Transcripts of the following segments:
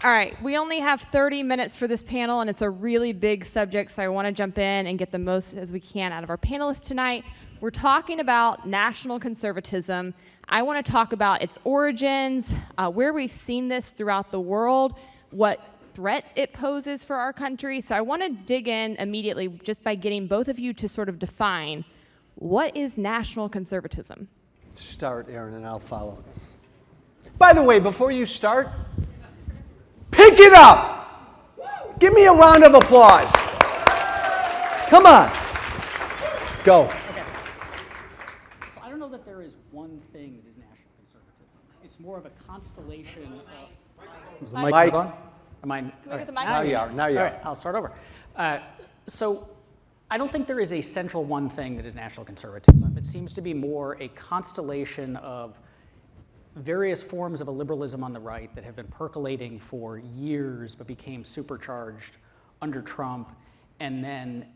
All right, we only have 30 minutes for this panel, and it's a really big subject, so I want to jump in and get the most as we can out of our panelists tonight. We're talking about national conservatism. I want to talk about its origins, where we've seen this throughout the world, what threats it poses for our country. So I want to dig in immediately just by getting both of you to sort of define what is national conservatism. Start, Aaron, and I'll follow. By the way, before you start, pick it up! Give me a round of applause. Come on. Go. Okay. So I don't know that there is one thing that is national conservatism. It's more of a constellation of... Is the mic Mike. on? Am I? Can we get the mic? Now you are. Now you All are. right, I'll start over. So I don't think there is a central one thing that is national conservatism. It seems to be more a constellation of various forms of a liberalism on the right that have been percolating for years but became supercharged under Trump, and then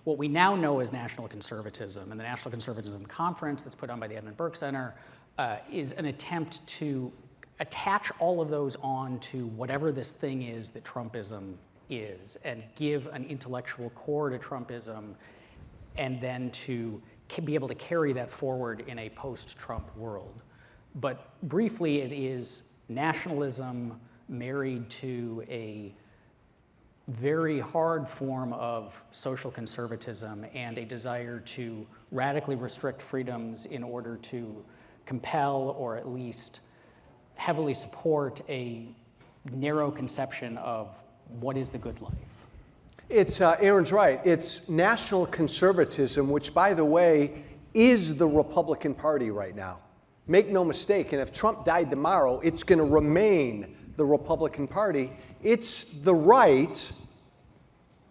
what we now know as national conservatism, and the National Conservatism Conference that's put on by the Edmund Burke Center is an attempt to attach all of those on to whatever this thing is that Trumpism is, and give an intellectual core to Trumpism, and then to be able to carry that forward in a post-Trump world. But briefly, it is nationalism married to a very hard form of social conservatism and a desire to radically restrict freedoms in order to compel or at least heavily support a narrow conception of what is the good life. It's, Aaron's right. It's national conservatism, which, by the way, is the Republican Party right now. Make no mistake, and if Trump died tomorrow, it's going to remain the Republican Party. It's the right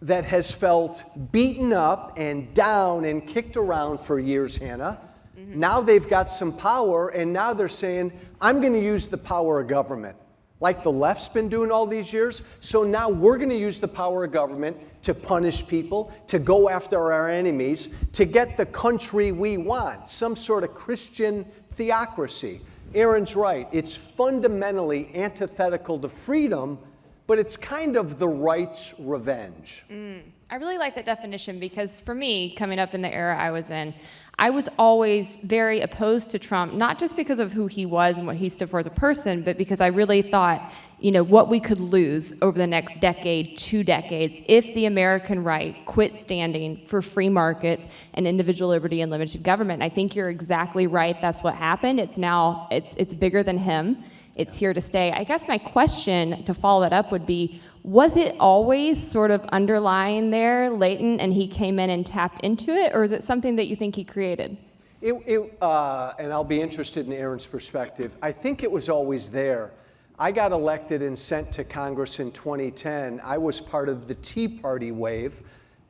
that has felt beaten up and down and kicked around for years, Hannah. Mm-hmm. Now they've got some power, and now they're saying, I'm going to use the power of government, like the left's been doing all these years. So now we're going to use the power of government to punish people, to go after our enemies, to get the country we want, some sort of Christian theocracy. Aaron's right. It's fundamentally antithetical to freedom, but it's kind of the right's revenge. I really like that definition because for me, coming up in the era I was in, I was always very opposed to Trump, not just because of who he was and what he stood for as a person, but because I really thought, what we could lose over the next decade, 2 decades, if the American right quit standing for free markets and individual liberty and limited government. And I think you're exactly right. That's what happened. It's bigger than him. It's here to stay. I guess my question to follow that up would be, was it always sort of underlying there, latent, and he came in and tapped into it, or is it something that you think he created? And I'll be interested in Aaron's perspective. I think it was always there. I got elected and sent to Congress in 2010. I was part of the Tea Party wave,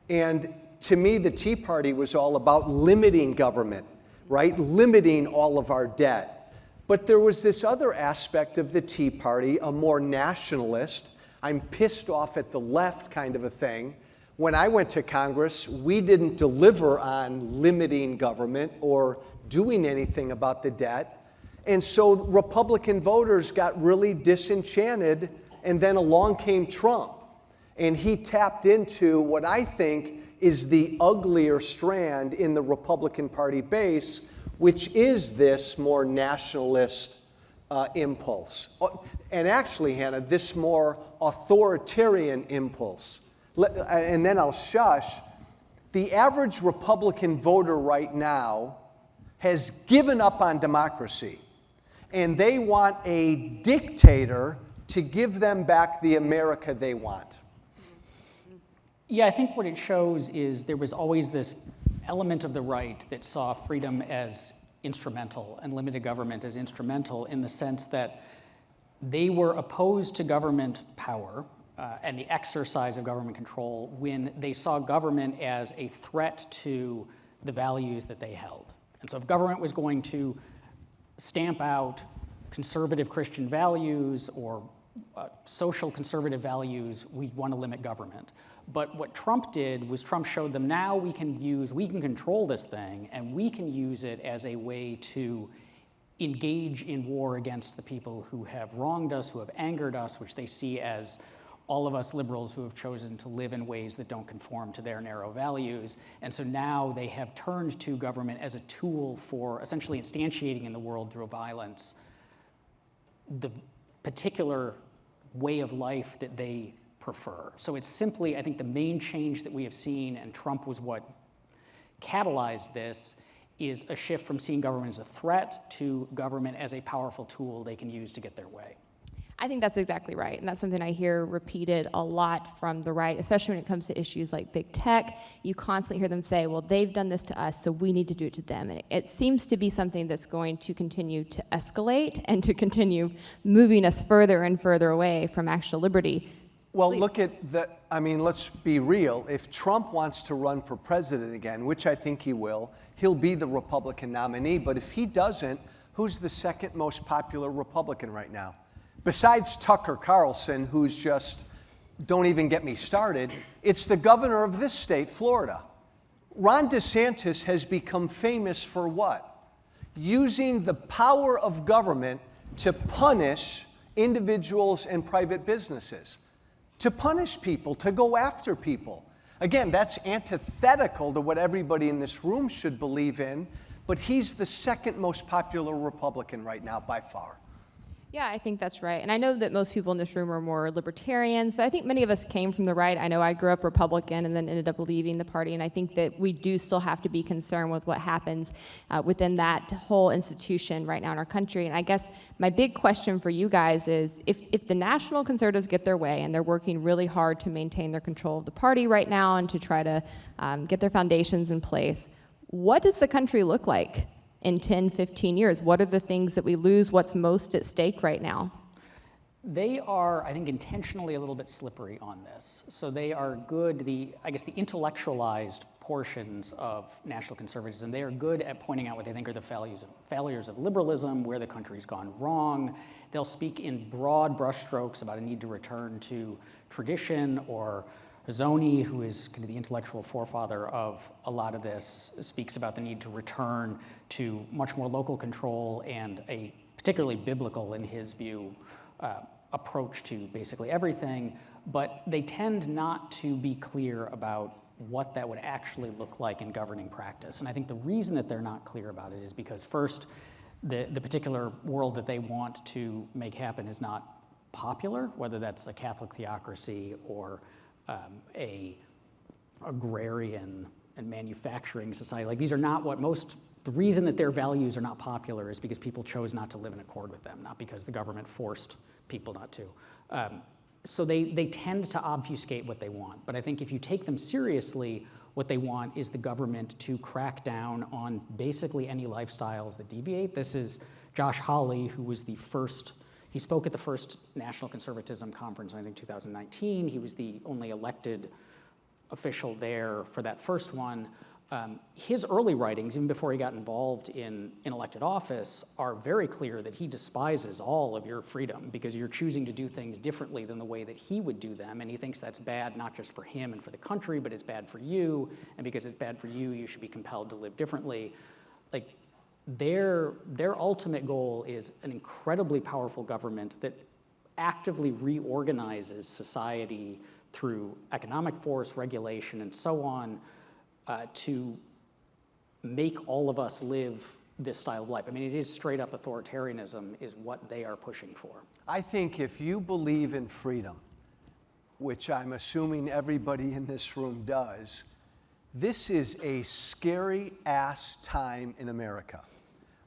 and to me, the Tea Party was all about limiting government, right? Limiting all of our debt. But there was this other aspect of the Tea Party, a more nationalist, I'm pissed off at the left kind of a thing. When I went to Congress, we didn't deliver on limiting government or doing anything about the debt. And so Republican voters got really disenchanted, and then along came Trump. And he tapped into what I think is the uglier strand in the Republican Party base, which is this more nationalist impulse. And actually, Hannah, this more authoritarian impulse. And then I'll shush. The average Republican voter right now has given up on democracy, and they want a dictator to give them back the America they want. Yeah, I think what it shows is there was always this element of the right that saw freedom as instrumental and limited government as instrumental, in the sense that they were opposed to government power and the exercise of government control when they saw government as a threat to the values that they held. And so if government was going to stamp out conservative Christian values or social conservative values, we want to limit government. But what Trump did was Trump showed them, now we can control this thing, and we can use it as a way to engage in war against the people who have wronged us, who have angered us, which they see as all of us liberals who have chosen to live in ways that don't conform to their narrow values. And so now they have turned to government as a tool for essentially instantiating in the world through violence the particular way of life that they prefer. So it's simply, I think the main change that we have seen, and Trump was what catalyzed this, is a shift from seeing government as a threat to government as a powerful tool they can use to get their way. I think that's exactly right. And that's something I hear repeated a lot from the right, especially when it comes to issues like big tech. You constantly hear them say, well, they've done this to us, so we need to do it to them. And it seems to be something that's going to continue to escalate and to continue moving us further and further away from actual liberty. Well, look at let's be real. If Trump wants to run for president again, which I think he will, he'll be the Republican nominee. But if he doesn't, who's the second most popular Republican right now? Besides Tucker Carlson, who's just, don't even get me started, it's the governor of this state, Florida. Ron DeSantis has become famous for what? Using the power of government to punish individuals and private businesses, to punish people, to go after people. Again, that's antithetical to what everybody in this room should believe in, but he's the second most popular Republican right now by far. Yeah, I think that's right. And I know that most people in this room are more libertarians, but I think many of us came from the right. I know I grew up Republican and then ended up leaving the party, and I think that we do still have to be concerned with what happens within that whole institution right now in our country. And I guess my big question for you guys is, if the National Conservatives get their way, and they're working really hard to maintain their control of the party right now and to try to get their foundations in place, what does the country look like in 10, 15 years? What are the things that we lose? What's most at stake right now? They are, I think, intentionally a little bit slippery on this. So they are good, the intellectualized portions of National Conservatism, they are good at pointing out what they think are the failures of liberalism, where the country's gone wrong. They'll speak in broad brushstrokes about a need to return to tradition, or Zoni, who is kind of the intellectual forefather of a lot of this, speaks about the need to return to much more local control and a particularly biblical, in his view, approach to basically everything. But they tend not to be clear about what that would actually look like in governing practice. And I think the reason that they're not clear about it is because, first, the particular world that they want to make happen is not popular, whether that's a Catholic theocracy or a agrarian and manufacturing society. Like, these are not what the reason that their values are not popular is because people chose not to live in accord with them, not because the government forced people not to. So they tend to obfuscate what they want. But I think if you take them seriously, what they want is the government to crack down on basically any lifestyles that deviate. This is Josh Hawley, who was he spoke at the first National Conservatism Conference, I think 2019. He was the only elected official there for that first one. His early writings, even before he got involved in elected office, are very clear that he despises all of your freedom because you're choosing to do things differently than the way that he would do them, and he thinks that's bad not just for him and for the country, but it's bad for you, and because it's bad for you, you should be compelled to live differently. Like, their ultimate goal is an incredibly powerful government that actively reorganizes society through economic force, regulation, and so on, to make all of us live this style of life. I mean, it is straight up authoritarianism is what they are pushing for. I think if you believe in freedom, which I'm assuming everybody in this room does, this is a scary ass time in America.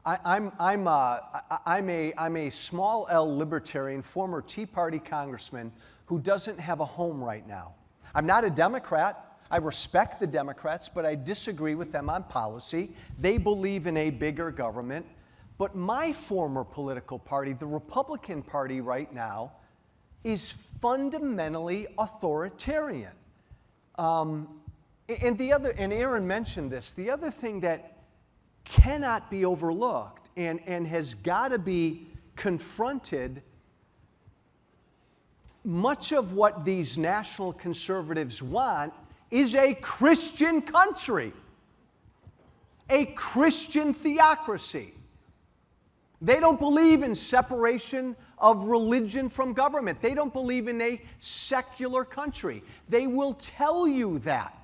I'm a small L libertarian, former Tea Party congressman who doesn't have a home right now. I'm not a Democrat. I respect the Democrats, but I disagree with them on policy. They believe in a bigger government. But my former political party, the Republican Party right now, is fundamentally authoritarian. And Aaron mentioned this, the other thing that cannot be overlooked and has got to be confronted, much of what these national conservatives want is a Christian country, a Christian theocracy. They don't believe in separation of religion from government. They don't believe in a secular country. They will tell you that.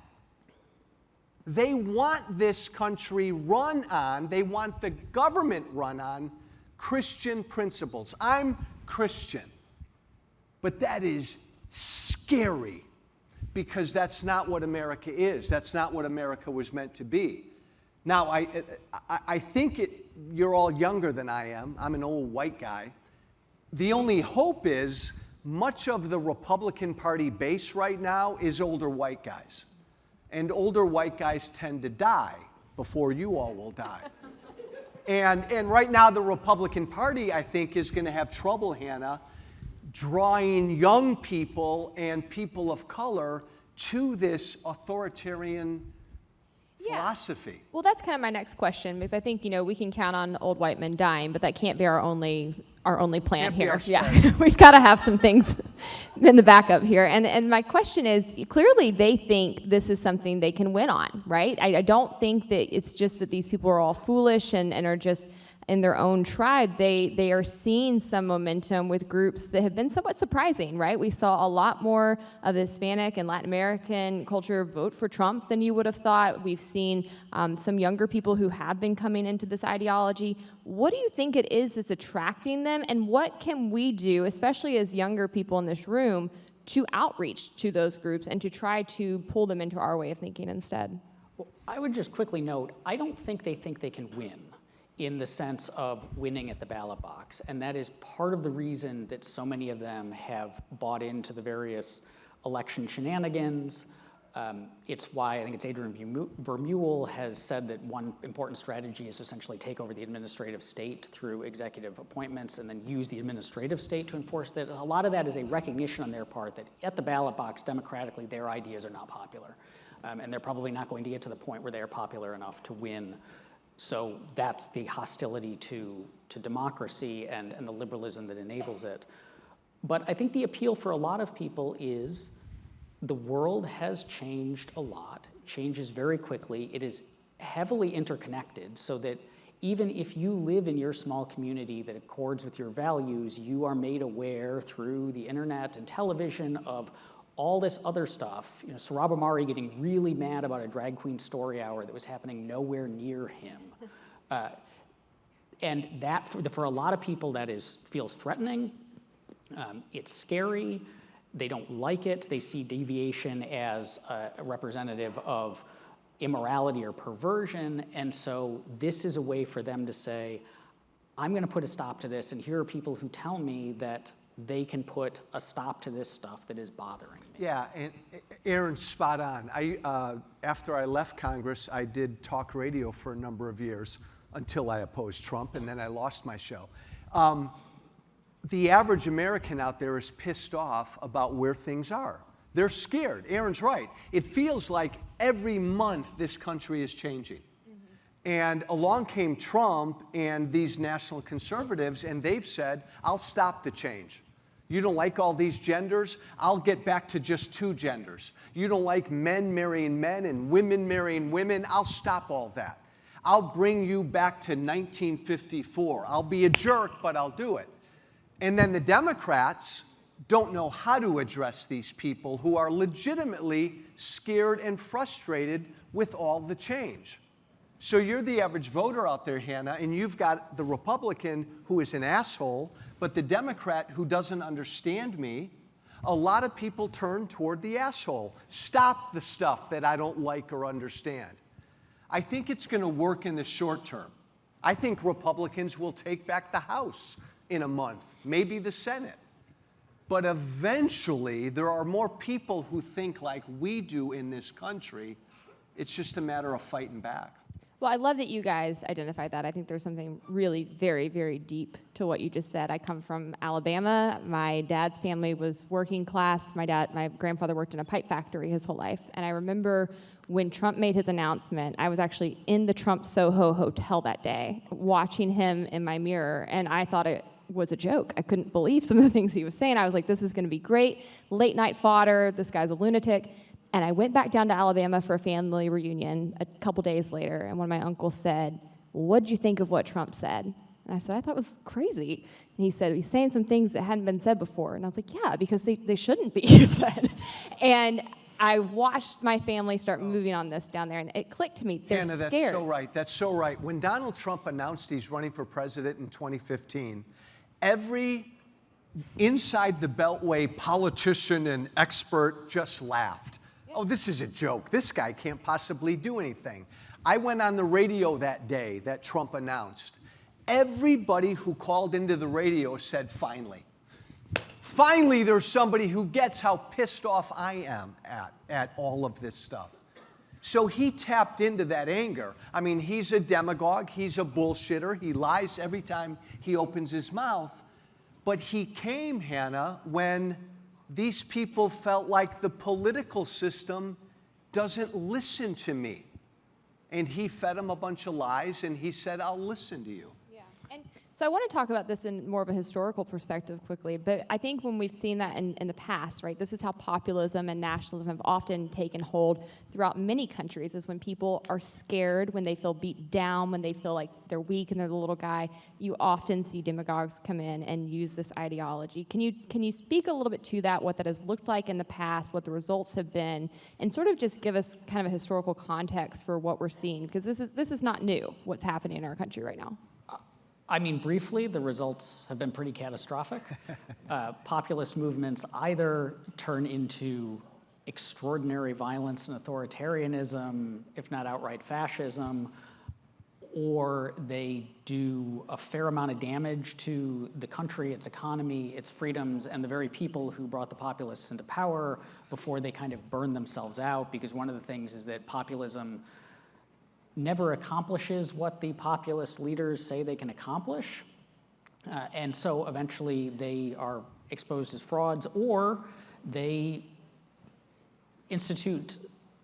They want this country run on, they want the government run on Christian principles. I'm Christian, but that is scary because that's not what America is. That's not what America was meant to be. Now, I think you're all younger than I am. I'm an old white guy. The only hope is much of the Republican Party base right now is older white guys. And older white guys tend to die before you all will die. And right now the Republican Party, I think, is going to have trouble, Hannah, drawing young people and people of color to this authoritarian philosophy. Well, that's kind of my next question, because I think, we can count on old white men dying, but that can't be our only plan here. Yeah, we've got to have some things in the backup here. And my question is, clearly they think this is something they can win on, right? I don't think that it's just that these people are all foolish and are just in their own tribe. They are seeing some momentum with groups that have been somewhat surprising, right? We saw a lot more of the Hispanic and Latin American culture vote for Trump than you would have thought. We've seen some younger people who have been coming into this ideology. What do you think it is that's attracting them, and what can we do, especially as younger people in this room, to outreach to those groups and to try to pull them into our way of thinking instead? Well, I would just quickly note, I don't think they can win in the sense of winning at the ballot box. And that is part of the reason that so many of them have bought into the various election shenanigans. It's why I think it's Adrian Vermeule has said that one important strategy is essentially take over the administrative state through executive appointments and then use the administrative state to enforce that. A lot of that is a recognition on their part that at the ballot box, democratically, their ideas are not popular. And they're probably not going to get to the point where they are popular enough to win. So that's the hostility to democracy and the liberalism that enables it. But I think the appeal for a lot of people is the world has changed a lot, changes very quickly. It is heavily interconnected so that even if you live in your small community that accords with your values, you are made aware through the internet and television of all this other stuff. Sohrab Ahmari getting really mad about a drag queen story hour that was happening nowhere near him. And that, for a lot of people, that feels threatening. It's scary. They don't like it. They see deviation as a representative of immorality or perversion. And so this is a way for them to say, I'm going to put a stop to this. And here are people who tell me that they can put a stop to this stuff that is bothering me. Yeah, and Aaron's spot on. After I left Congress, I did talk radio for a number of years until I opposed Trump, and then I lost my show. The average American out there is pissed off about where things are. They're scared. Aaron's right. It feels like every month this country is changing. And along came Trump and these national conservatives, and they've said, I'll stop the change. You don't like all these genders? I'll get back to just 2 genders. You don't like men marrying men and women marrying women? I'll stop all that. I'll bring you back to 1954. I'll be a jerk, but I'll do it. And then the Democrats don't know how to address these people who are legitimately scared and frustrated with all the change. So you're the average voter out there, Hannah, and you've got the Republican who is an asshole, but the Democrat who doesn't understand me. A lot of people turn toward the asshole. Stop the stuff that I don't like or understand. I think it's going to work in the short term. I think Republicans will take back the House in a month, maybe the Senate. But eventually, there are more people who think like we do in this country. It's just a matter of fighting back. Well, I love that you guys identified that. I think there's something really very, very deep to what you just said. I come from Alabama. My dad's family was working class. My grandfather worked in a pipe factory his whole life. And I remember when Trump made his announcement, I was actually in the Trump Soho Hotel that day, watching him in my mirror, and I thought it was a joke. I couldn't believe some of the things he was saying. I was like, this is gonna be great. Late night fodder, this guy's a lunatic. And I went back down to Alabama for a family reunion a couple days later, and one of my uncles said, what'd you think of what Trump said? And I said, I thought it was crazy. And he said, he's saying some things that hadn't been said before. And I was like, yeah, because they shouldn't be said. And I watched my family start moving on this down there, and it clicked to me. They're Hannah, that's scared. so right. That's so right. When Donald Trump announced he's running for president in 2015, every inside the Beltway politician and expert just laughed. Oh, this is a joke. This guy can't possibly do anything. I went on the radio that day that Trump announced. Everybody who called into the radio said, finally. Finally, there's somebody who gets how pissed off I am at all of this stuff. So he tapped into that anger. I mean, he's a demagogue. He's a bullshitter. He lies every time he opens his mouth. But he came, Hannah, when these people felt like the political system doesn't listen to me. And he fed them a bunch of lies, and he said, I'll listen to you. Yeah. And so I want to talk about this in more of a historical perspective quickly, but I think when we've seen that in the past, right, this is how populism and nationalism have often taken hold throughout many countries, is when people are scared, when they feel beat down, when they feel like they're weak and they're the little guy, you often see demagogues come in and use this ideology. Can you speak a little bit to that, what that has looked like in the past, what the results have been, and sort of just give us kind of a historical context for what we're seeing, because this is not new, what's happening in our country right now. I mean, briefly, the results have been pretty catastrophic. Populist movements either turn into extraordinary violence and authoritarianism, if not outright fascism, or they do a fair amount of damage to the country, its economy, its freedoms, and the very people who brought the populists into power before they kind of burn themselves out, because one of the things is that populism never accomplishes what the populist leaders say they can accomplish. And so eventually they are exposed as frauds, or they institute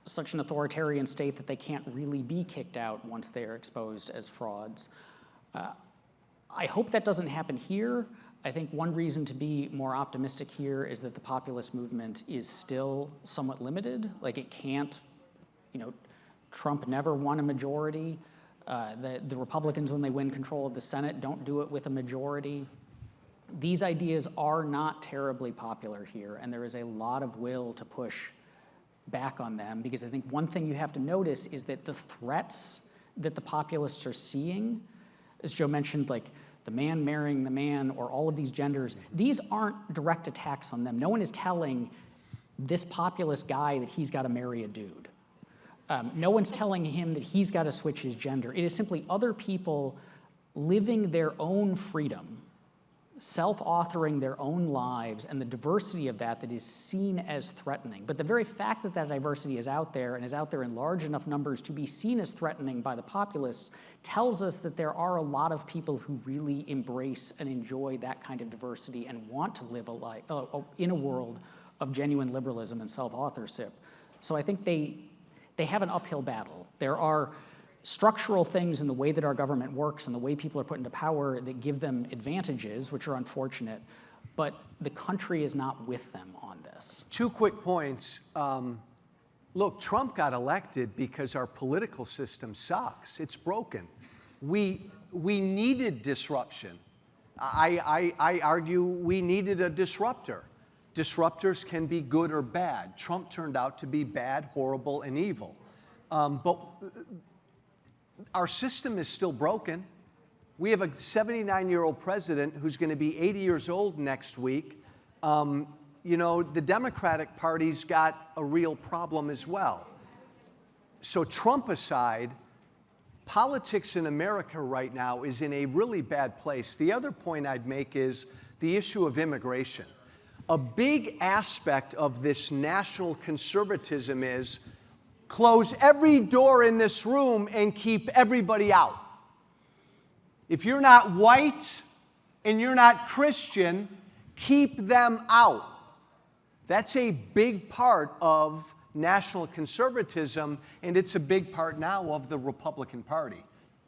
such an authoritarian state that they can't really be kicked out once they are exposed as frauds. I hope that doesn't happen here. I think one reason to be more optimistic here is that the populist movement is still somewhat limited. Like, it can't, Trump never won a majority. The Republicans, when they win control of the Senate, don't do it with a majority. These ideas are not terribly popular here, and there is a lot of will to push back on them, because I think one thing you have to notice is that the threats that the populists are seeing, as Joe mentioned, like the man marrying the man, or all of these genders, these aren't direct attacks on them. No one is telling this populist guy that he's got to marry a dude. No one's telling him that he's got to switch his gender. It is simply other people living their own freedom, self-authoring their own lives, and the diversity of that is seen as threatening. But the very fact that that diversity is out there, and is out there in large enough numbers to be seen as threatening by the populists, tells us that there are a lot of people who really embrace and enjoy that kind of diversity and want to live in a world of genuine liberalism and self-authorship. So I think they have an uphill battle. There are structural things in the way that our government works and the way people are put into power that give them advantages, which are unfortunate, but the country is not with them on this. 2 quick points. Look, Trump got elected because our political system sucks. It's broken. We needed disruption. I argue we needed a disruptor. Disruptors can be good or bad. Trump turned out to be bad, horrible, and evil. But our system is still broken. We have a 79-year-old president who's going to be 80 years old next week. The Democratic Party's got a real problem as well. So Trump aside, politics in America right now is in a really bad place. The other point I'd make is the issue of immigration. A big aspect of this national conservatism is close every door in this room and keep everybody out. If you're not white and you're not Christian, keep them out. That's a big part of national conservatism, and it's a big part now of the Republican Party.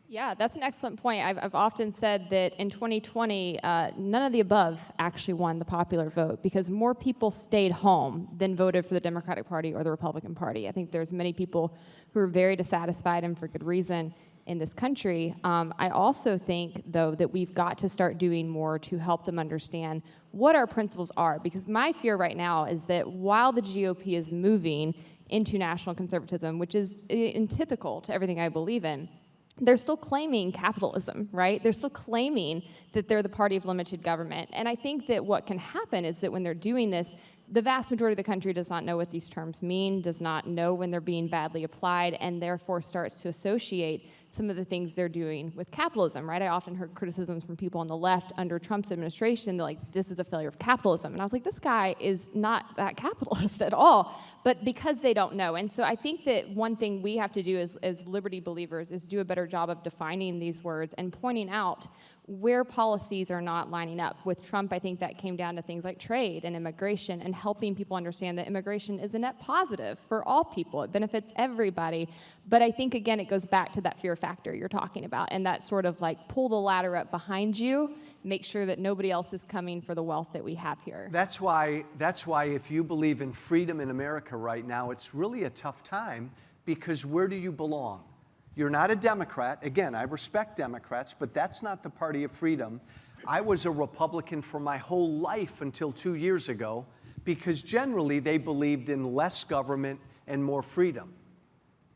Yeah, that's an excellent point. I've often said that in 2020, none of the above actually won the popular vote, because more people stayed home than voted for the Democratic Party or the Republican Party. I think there's many people who are very dissatisfied, and for good reason. in this country. I also think, though, that we've got to start doing more to help them understand what our principles are, because my fear right now is that while the GOP is moving into national conservatism, which is antithetical to everything I believe in, they're still claiming capitalism, right? They're still claiming that they're the party of limited government. And I think that what can happen is that when they're doing this, the vast majority of the country does not know what these terms mean, does not know when they're being badly applied, and therefore starts to associate some of the things they're doing with capitalism, right? I often heard criticisms from people on the left under Trump's administration, they're like, this is a failure of capitalism. And I was like, this guy is not that capitalist at all, but because they don't know. And so I think that one thing we have to do as liberty believers is do a better job of defining these words and pointing out where policies are not lining up. With Trump, I think that came down to things like trade and immigration and helping people understand that immigration is a net positive for all people. It benefits everybody. But I think, again, it goes back to that fear factor you're talking about, and that sort of like pull the ladder up behind you, make sure that nobody else is coming for the wealth that we have here. That's why if you believe in freedom in America right now, it's really a tough time, because where do you belong? You're not a Democrat. Again, I respect Democrats, but that's not the party of freedom. I was a Republican for my whole life until 2 years ago, because generally they believed in less government and more freedom.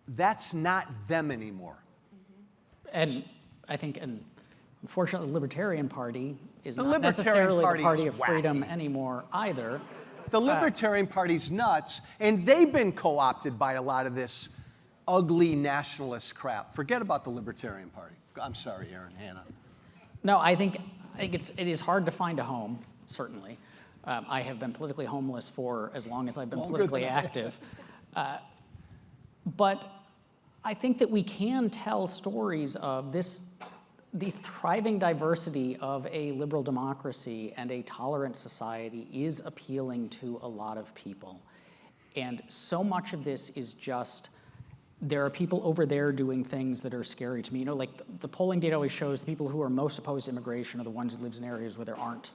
That's not them anymore. And I think, unfortunately, the Libertarian Party is The not Libertarian necessarily Party the party is of freedom wacky. anymore either. The Libertarian Party's nuts, and they've been co-opted by a lot of this ugly nationalist crap. Forget about the Libertarian Party. I'm sorry, Aaron, Hannah. No, I think it is hard to find a home, certainly. I have been politically homeless for as long as I've been politically active. But I think that we can tell stories of the thriving diversity of a liberal democracy and a tolerant society is appealing to a lot of people. And so much of this is just, there are people over there doing things that are scary to me. You know, like the polling data always shows the people who are most opposed to immigration are the ones who live in areas where there aren't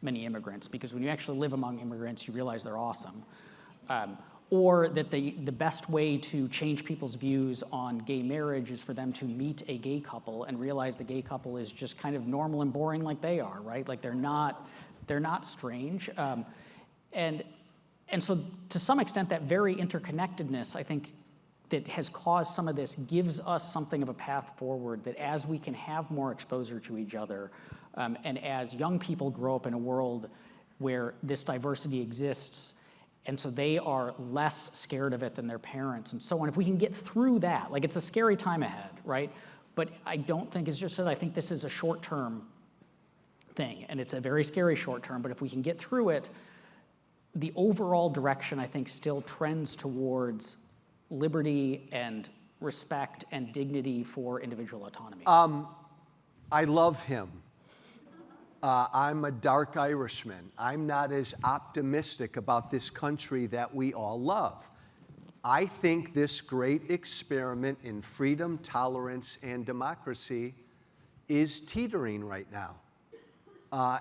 many immigrants, because when you actually live among immigrants, you realize they're awesome. Or that the best way to change people's views on gay marriage is for them to meet a gay couple and realize the gay couple is just kind of normal and boring like they are, right? Like they're not strange. And so to some extent, that very interconnectedness, I think, that has caused some of this gives us something of a path forward, that as we can have more exposure to each other, and as young people grow up in a world where this diversity exists, and so they are less scared of it than their parents and so on. If we can get through that, like it's a scary time ahead, right? But I don't think, as just said, I think this is a short-term thing, and it's a very scary short-term, but if we can get through it, the overall direction, I think, still trends towards liberty and respect and dignity for individual autonomy. I love him. I'm a dark Irishman. I'm not as optimistic about this country that we all love. I think this great experiment in freedom, tolerance, and democracy is teetering right now.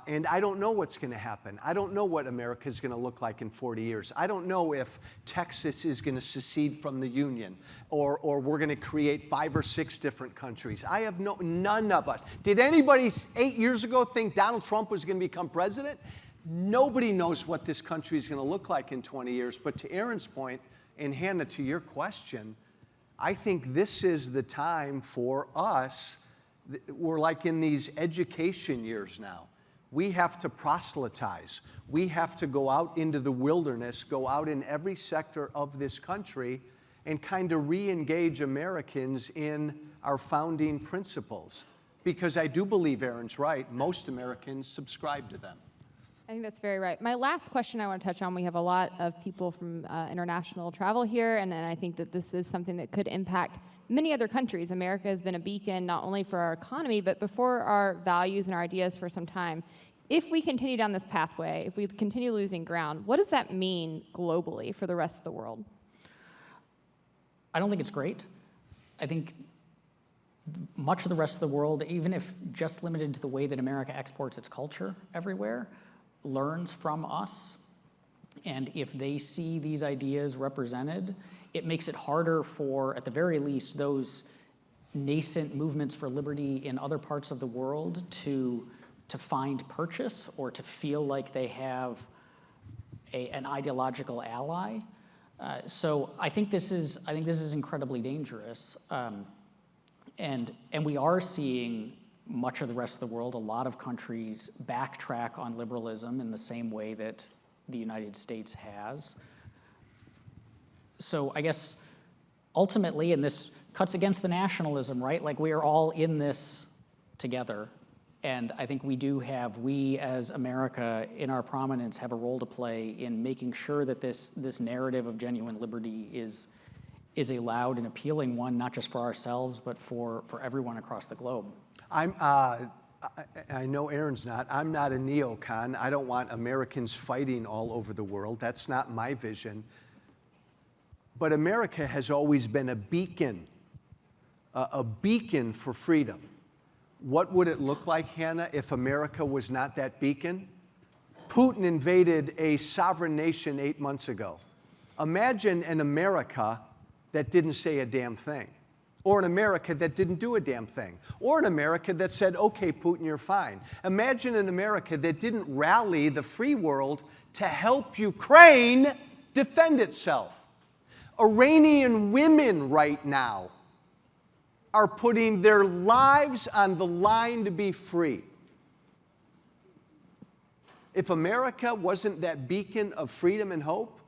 And I don't know what's going to happen. I don't know what America is going to look like in 40 years. I don't know if Texas is going to secede from the Union, or we're going to create 5 or 6 different countries. I have none of us. Did anybody 8 years ago think Donald Trump was going to become president? Nobody knows what this country is going to look like in 20 years. But to Aaron's point, and Hannah, to your question, I think this is the time for us. We're like in these education years now. We have to proselytize. We have to go out into the wilderness, go out in every sector of this country, and kind of re-engage Americans in our founding principles. Because I do believe Aaron's right, most Americans subscribe to them. I think that's very right. My last question I want to touch on, we have a lot of people from international travel here, and I think that this is something that could impact many other countries. America has been a beacon not only for our economy, but for our values and our ideas for some time. If we continue down this pathway, if we continue losing ground, what does that mean globally for the rest of the world? I don't think it's great. I think much of the rest of the world, even if just limited to the way that America exports its culture everywhere, learns from us. And if they see these ideas represented, it makes it harder for, at the very least, those nascent movements for liberty in other parts of the world to find purchase or to feel like they have an ideological ally. So I think this is incredibly dangerous, and we are seeing much of the rest of the world, a lot of countries backtrack on liberalism in the same way that the United States has. So I guess ultimately, and this cuts against the nationalism, right? Like, we are all in this together. And I think we as America, in our prominence, have a role to play in making sure that this narrative of genuine liberty is a loud and appealing one, not just for ourselves, but for everyone across the globe. I know Aaron's not. I'm not a neocon. I don't want Americans fighting all over the world. That's not my vision. But America has always been a beacon for freedom. What would it look like, Hannah, if America was not that beacon? Putin invaded a sovereign nation 8 months ago. Imagine an America that didn't say a damn thing, or an America that didn't do a damn thing, or an America that said, okay, Putin, you're fine. Imagine an America that didn't rally the free world to help Ukraine defend itself. Iranian women right now are putting their lives on the line to be free. If America wasn't that beacon of freedom and hope,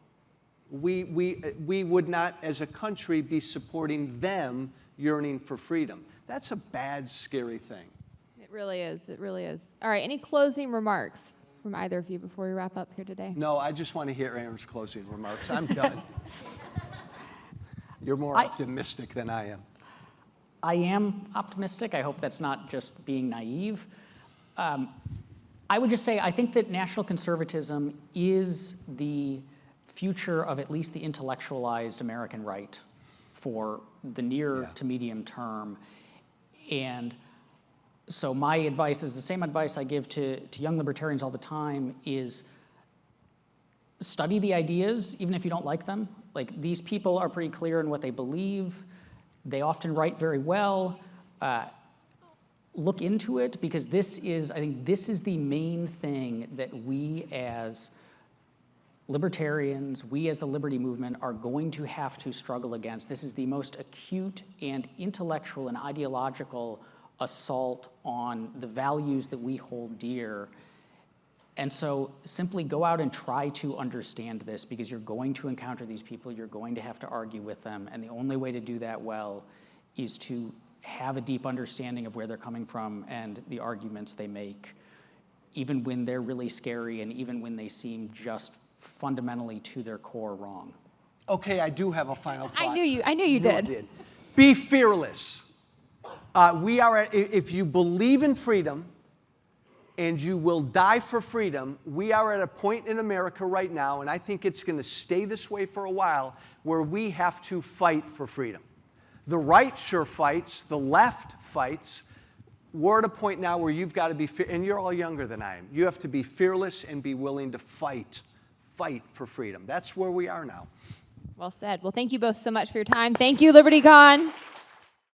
we would not, as a country, be supporting them yearning for freedom. That's a bad, scary thing. It really is. It really is. All right, any closing remarks from either of you before we wrap up here today? No, I just want to hear Aaron's closing remarks. I'm done. You're more optimistic than I am. I am optimistic. I hope that's not just being naive. I would just say I think that national conservatism is the future of at least the intellectualized American right for the near to medium term. And so my advice is the same advice I give to young libertarians all the time, is study the ideas, even if you don't like them. Like, these people are pretty clear in what they believe. They often write very well. Look into it, because I think this is the main thing that we as libertarians, we as the liberty movement, are going to have to struggle against. This is the most acute and intellectual and ideological assault on the values that we hold dear. And so simply go out and try to understand this, because you're going to encounter these people, you're going to have to argue with them, and the only way to do that well is to have a deep understanding of where they're coming from and the arguments they make, even when they're really scary and even when they seem just fundamentally to their core wrong. Okay, I do have a final thought. I knew you did. Be fearless. If you believe in freedom, and you will die for freedom, we are at a point in America right now, and I think it's going to stay this way for a while, where we have to fight for freedom. The right sure fights, the left fights. We're at a point now where you've got to be, and you're all younger than I am, you have to be fearless and be willing to fight for freedom. That's where we are now. Well said. Well, thank you both so much for your time. Thank you, LibertyCon.